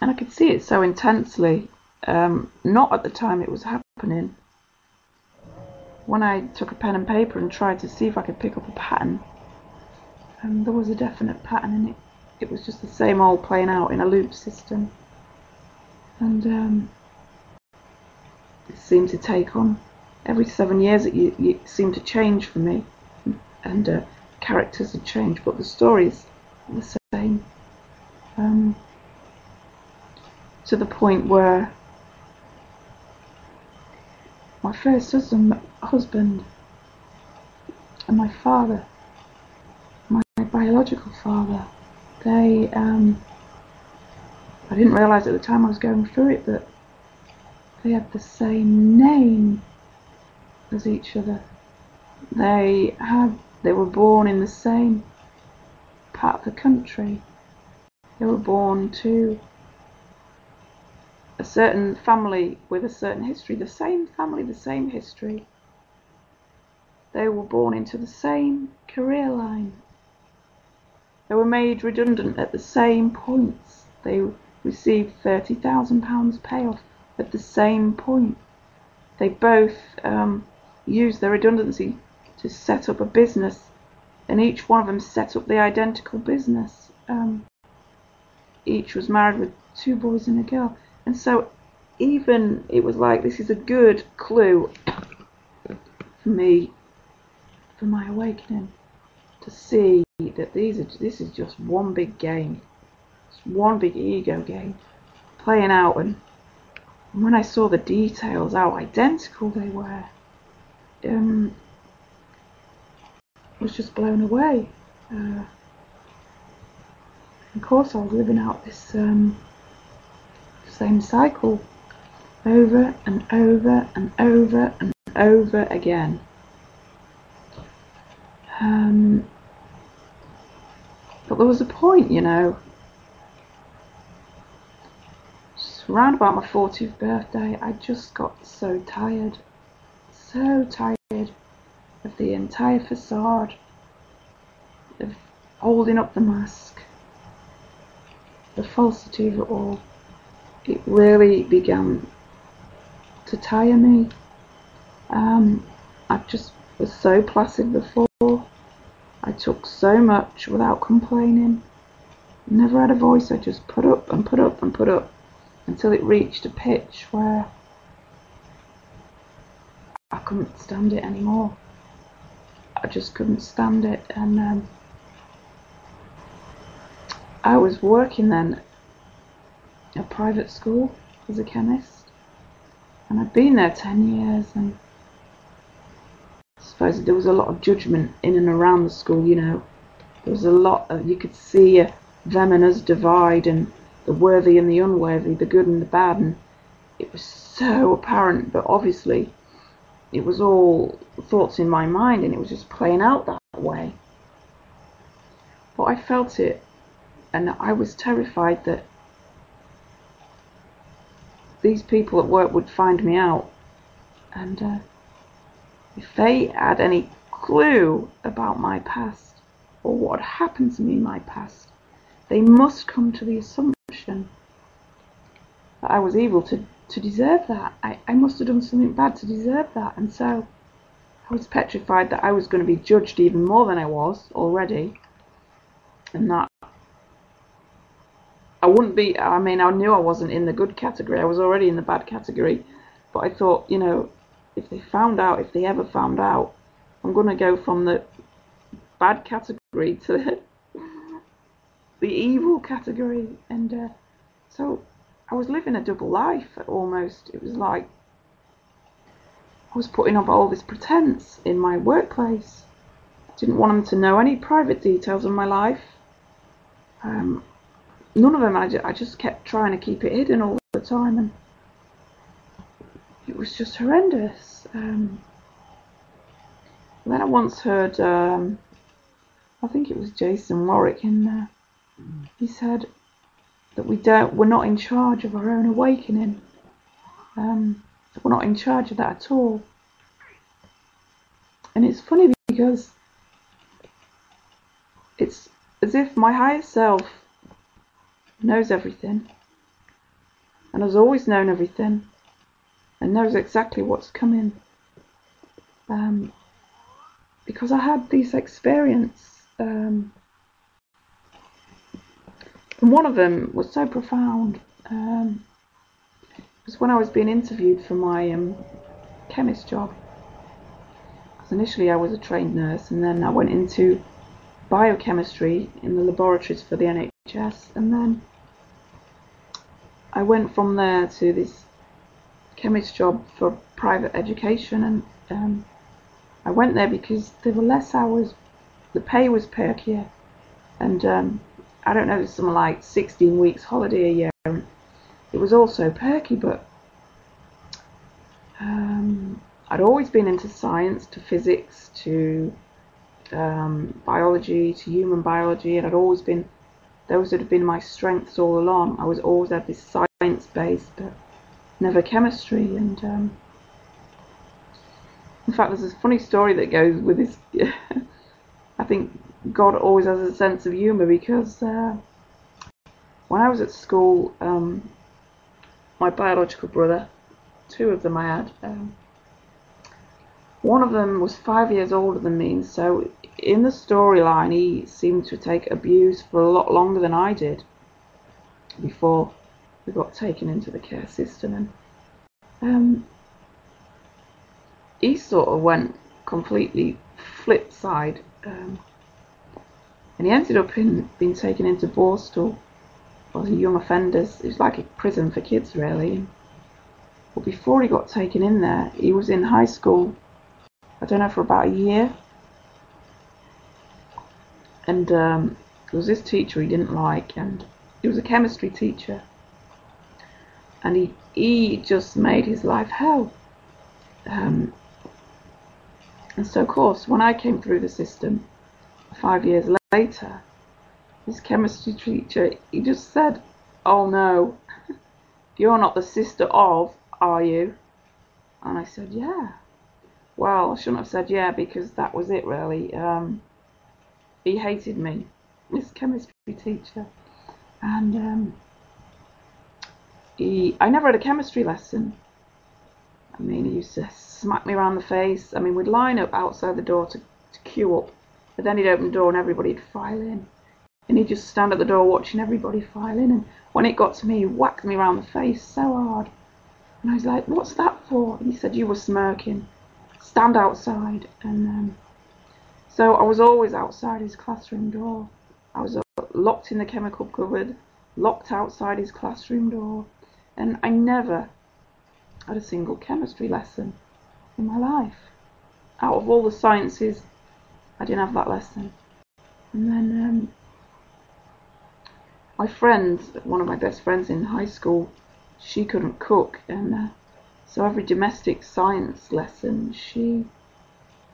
and I could see it so intensely, not at the time it was happening. When I took a pen and paper and tried to see if I could pick up a pattern, there was a definite pattern in it. It was just the same old playing out in a loop system. And it seemed to take on. Every 7 years it seemed to change for me. And characters had changed, but the stories were the same. To the point where my first husband and my father, my biological father, they, I didn't realise at the time I was going through it, but they had the same name as each other. They were born in the same part of the country. They were born to a certain family with a certain history. The same family, the same history. They were born into the same career line. They were made redundant at the same points. They received £30,000 payoff at the same point. They both used their redundancy to set up a business, and each one of them set up the identical business. Each was married with 2 boys and a girl. And so even it was like, this is a good clue for me, for my awakening, to see that this is just one big game. It's one big ego game playing out. And when I saw the details, how identical they were, I was just blown away. Of course I was living out this same cycle over and over and over and over again. But there was a point, just around about my 40th birthday, I just got so tired of the entire facade, of holding up the mask, the falsity of it all. It really began to tire me. I just was so placid before. I took so much without complaining. Never had a voice. I just put up and put up and put up until it reached a pitch where I couldn't stand it anymore. I just couldn't stand it. And I was working then at a private school as a chemist, and I'd been there 10 years, and I suppose there was a lot of judgment in and around the school. There was a lot of, you could see them and us divide, and the worthy and the unworthy, the good and the bad, and it was so apparent. But obviously it was all thoughts in my mind, and it was just playing out that way. But I felt it, and I was terrified that these people at work would find me out, and if they had any clue about my past or what had happened to me in my past, they must come to the assumption that I was evil to deserve that. I must have done something bad to deserve that. And so I was petrified that I was going to be judged even more than I was already, and that I wouldn't be, I knew I wasn't in the good category. I was already in the bad category. But I thought, if they ever found out, I'm going to go from the bad category to the evil category. And so I was living a double life almost. It was like I was putting up all this pretense in my workplace. I didn't want them to know any private details of my life. None of them. I just kept trying to keep it hidden all the time, and it was just horrendous. Then I once heard, I think it was Jason Warwick in there. He said that we're not in charge of our own awakening. We're not in charge of that at all. And it's funny because it's as if my higher self knows everything, and has always known everything, and knows exactly what's coming. Because I had this experience, and one of them was so profound. It was when I was being interviewed for my chemist job. Because initially I was a trained nurse, and then I went into biochemistry in the laboratories for the NHS, and then I went from there to this chemist job for private education, and I went there because there were less hours, the pay was perkier, and I don't know, there's something like 16 weeks holiday a year, and it was also perky, but I'd always been into science, to physics, to biology, to human biology, and I'd always been, those had been my strengths all along. I was always had this science base, but never chemistry. And in fact, there's this funny story that goes with this. I think God always has a sense of humour, because when I was at school, my biological brother, two of them I had, one of them was 5 years older than me, and so in the storyline he seemed to take abuse for a lot longer than I did before we got taken into the care system. And he sort of went completely flip side, and he ended up being taken into Borstal as a young offenders. It was like a prison for kids, really. But before he got taken in there, he was in high school, I don't know, for about a year. And there was this teacher he didn't like, and he was a chemistry teacher. And he just made his life hell. And so, of course, when I came through the system 5 years later, this chemistry teacher, he just said, "Oh no, you're not the sister of, are you?" And I said, "Yeah." Well, I shouldn't have said yeah, because that was it, really. He hated me, this chemistry teacher. And I never had a chemistry lesson. I mean, he used to smack me around the face. I mean, we'd line up outside the door to queue up, but then he'd open the door and everybody'd file in. And he'd just stand at the door watching everybody file in. And when it got to me, he whacked me around the face so hard. And I was like, "What's that for?" And he said, "You were smirking. Stand outside." And so I was always outside his classroom door. I was locked in the chemical cupboard, locked outside his classroom door. And I never had a single chemistry lesson in my life. Out of all the sciences, I didn't have that lesson. And then my friend, one of my best friends in high school, she couldn't cook, and so every domestic science lesson she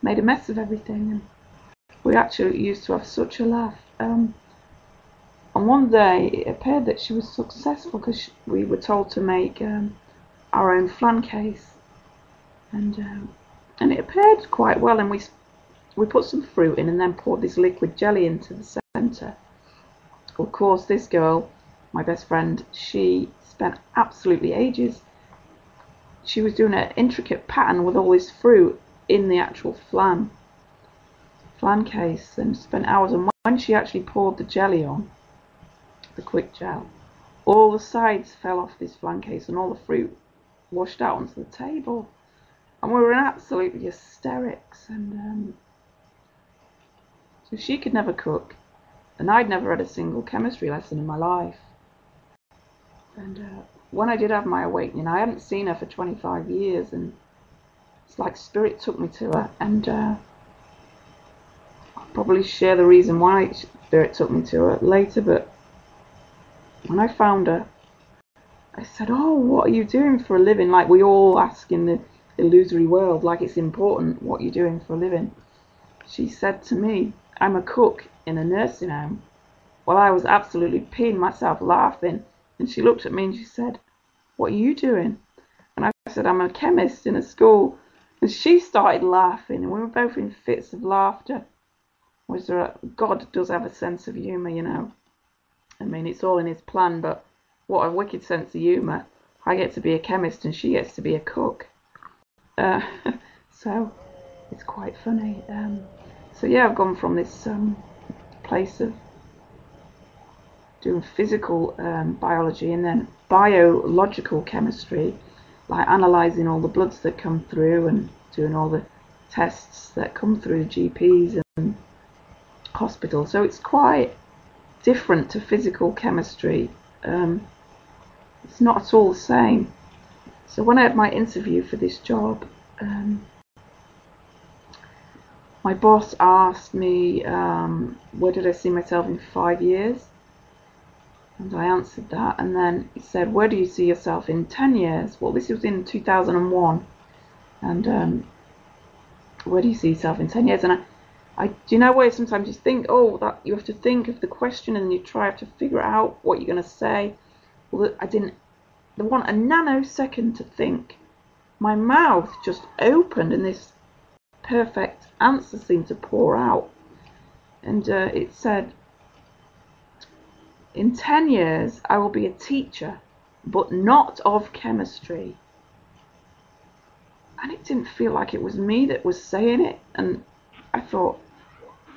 made a mess of everything, and we actually used to have such a laugh. And one day it appeared that she was successful, because we were told to make our own flan case, and it appeared quite well, and we put some fruit in and then poured this liquid jelly into the centre. Of course, this girl, my best friend, she spent absolutely ages. She was doing an intricate pattern with all this fruit in the actual flan case, and spent hours. And when she actually poured the jelly on, the quick gel, all the sides fell off this flan case and all the fruit washed out onto the table. And we were in absolutely hysterics. And so she could never cook, and I'd never had a single chemistry lesson in my life. And when I did have my awakening, I hadn't seen her for 25 years, and it's like Spirit took me to her. And I'll probably share the reason why Spirit took me to her later, but when I found her, I said, "Oh, what are you doing for a living?" Like we all ask in the illusory world, like it's important what you're doing for a living. She said to me, "I'm a cook in a nursing home." Well, I was absolutely peeing myself laughing, and she looked at me and she said, "What are you doing?" And I said, "I'm a chemist in a school." And she started laughing, and we were both in fits of laughter. God does have a sense of humour, you know. I mean, it's all in his plan, but what a wicked sense of humour. I get to be a chemist and she gets to be a cook. Uh, so it's quite funny. So yeah, I've gone from this place of doing physical biology and then biological chemistry, like analysing all the bloods that come through and doing all the tests that come through the GPs and hospitals. So it's quite different to physical chemistry. It's not at all the same. So when I had my interview for this job, my boss asked me where did I see myself in 5 years, and I answered that, and then he said, where do you see yourself in 10 years? Well, this was in 2001, and where do you see yourself in 10 years? And I do you know where sometimes you think, oh, that you have to think of the question and you try to figure out what you're going to say. Well, I didn't. I want a nanosecond to think. My mouth just opened and this perfect answer seemed to pour out. And it said, in 10 years I will be a teacher, but not of chemistry. And it didn't feel like it was me that was saying it. And I thought,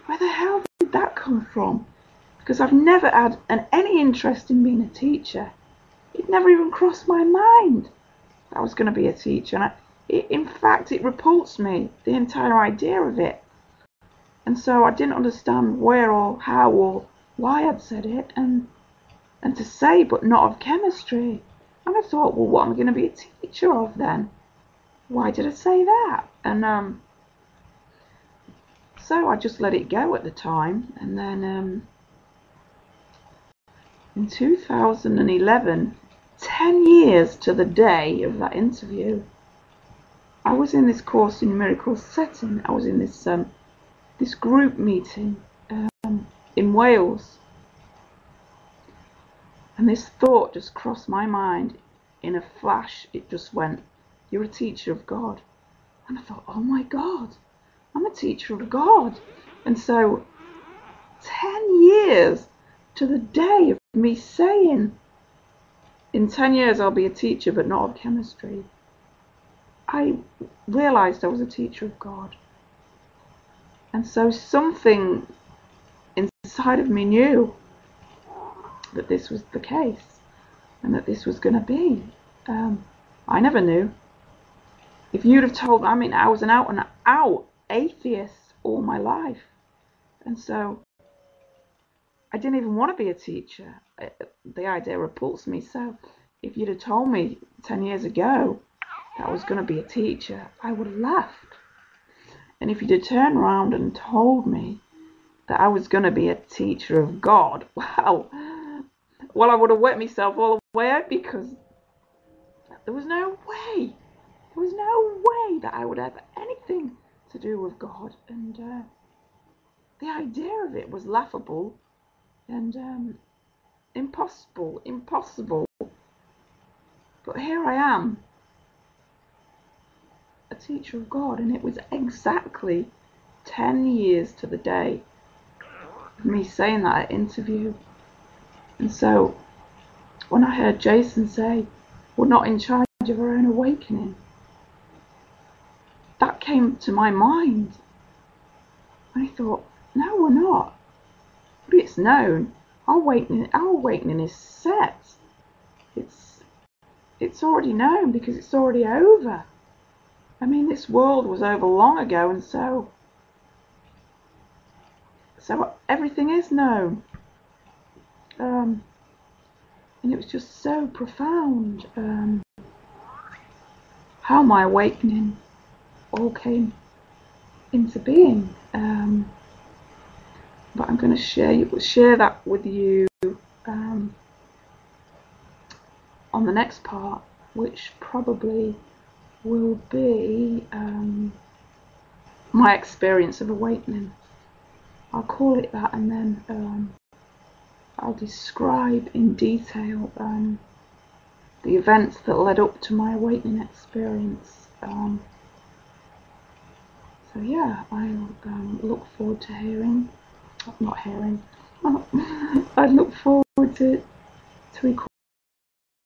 where the hell did that come from? Because I've never had any interest in being a teacher. It never even crossed my mind that I was going to be a teacher. And in fact, it repulsed me, the entire idea of it. And so I didn't understand where or how or why I'd said it. And to say, but not of chemistry. And I thought, well, what am I going to be a teacher of then? Why did I say that? And so I just let it go at the time. And then in 2011, 10 years to the day of that interview, I was in this course in miracle setting. I was in this group meeting in Wales, and this thought just crossed my mind in a flash. It just went, you're a teacher of God. And I thought, oh my God, I'm a teacher of God. And so 10 years to the day of me saying, in 10 years I'll be a teacher but not of chemistry, I realised I was a teacher of God. And so something inside of me knew that this was the case and that this was going to be. I never knew. If you'd have told me, I mean, I was an out and out atheist all my life. And so I didn't even want to be a teacher. The idea repulsed me. So if you'd have told me 10 years ago that I was going to be a teacher, I would have laughed. And if you'd have turned around and told me that I was going to be a teacher of God, wow, well, I would have wet myself all the way out, because there was no way that I would have anything to do with God. And the idea of it was laughable and impossible. But here I am, a teacher of God, and it was exactly 10 years to the day of me saying that at interview. And so when I heard Jason say, we're not in charge of our own awakening, that came to my mind. I thought, no, we're not. But it's known. Our awakening is set. It's already known, because it's already over. I mean, this world was over long ago, and so everything is known. And it was just so profound how my awakening all came into being. But I'm going to share that with you on the next part, which probably will be my experience of awakening. I'll call it that, and then I'll describe in detail the events that led up to my awakening experience. So yeah, I'll look forward to I look forward to